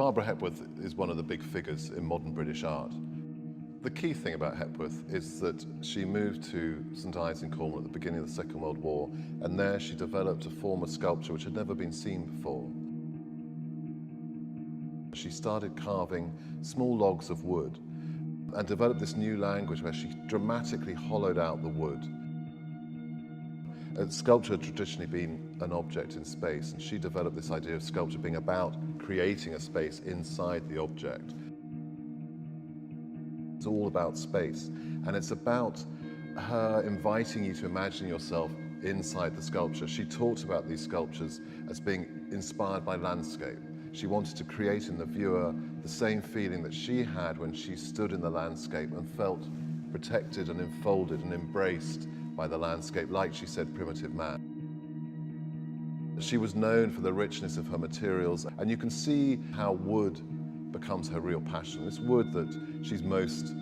Barbara Hepworth is one of the big figures in modern British art. The key thing about Hepworth is that she moved to St Ives in Cornwall at the beginning of the Second World War, and there she developed a form of sculpture which had never been seen before. She started carving small logs of wood and developed this new language where she dramatically hollowed out the wood. Sculpture had traditionally been an object in space, and she developed this idea of sculpture being about creating a space inside the object. It's all about space, and it's about her inviting you to imagine yourself inside the sculpture. She talked about these sculptures as being inspired by landscape. She wanted to create in the viewer the same feeling that she had when she stood in the landscape and felt protected and enfolded and embraced by the landscape, like she said, primitive man. She was known for the richness of her materials, and you can see how wood becomes her real passion. It's wood that she's most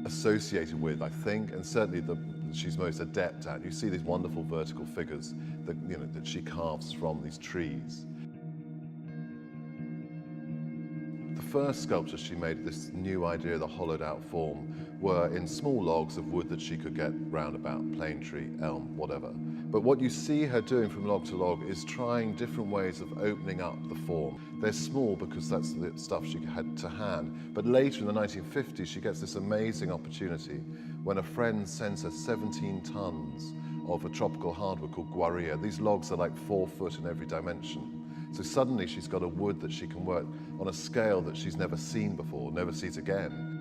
associated with, I think, and certainly that she's most adept at. You see these wonderful vertical figures that, that she carves from these trees. The first sculptures she made, this new idea, the hollowed out form, were in small logs of wood that she could get round about, plane tree, elm, whatever. But what you see her doing from log to log is trying different ways of opening up the form. They're small because that's the stuff she had to hand. But later in the 1950s, she gets this amazing opportunity when a friend sends her 17 tons of a tropical hardwood called guarilla. These logs are like 4 foot in every dimension. So suddenly she's got a wood that she can work on a scale that she's never seen before, never sees again.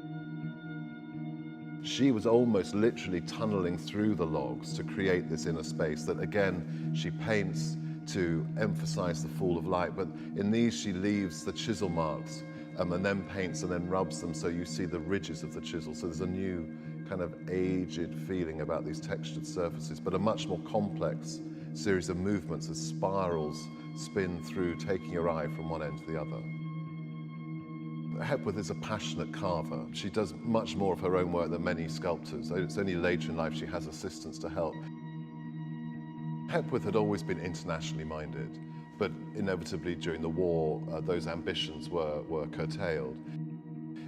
She was almost literally tunneling through the logs to create this inner space that, again, she paints to emphasize the fall of light, but in these she leaves the chisel marks and then paints and then rubs them so you see the ridges of the chisel. So there's a new kind of aged feeling about these textured surfaces, but a much more complex series of movements as spirals spin through, taking your eye from one end to the other. Hepworth is a passionate carver. She does much more of her own work than many sculptors. It's only later in life she has assistants to help. Hepworth had always been internationally minded, but inevitably during the war, those ambitions were curtailed.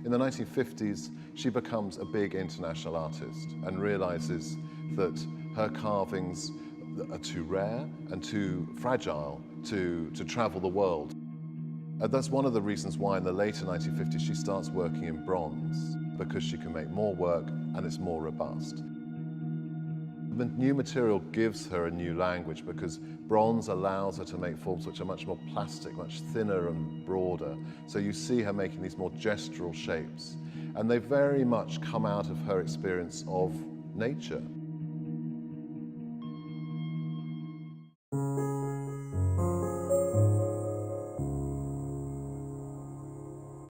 In the 1950s, she becomes a big international artist and realizes that her carvings are too rare and too fragile to travel the world. And that's one of the reasons why in the later 1950s she starts working in bronze, because she can make more work and it's more robust. The new material gives her a new language because bronze allows her to make forms which are much more plastic, much thinner and broader. So you see her making these more gestural shapes, and they very much come out of her experience of nature.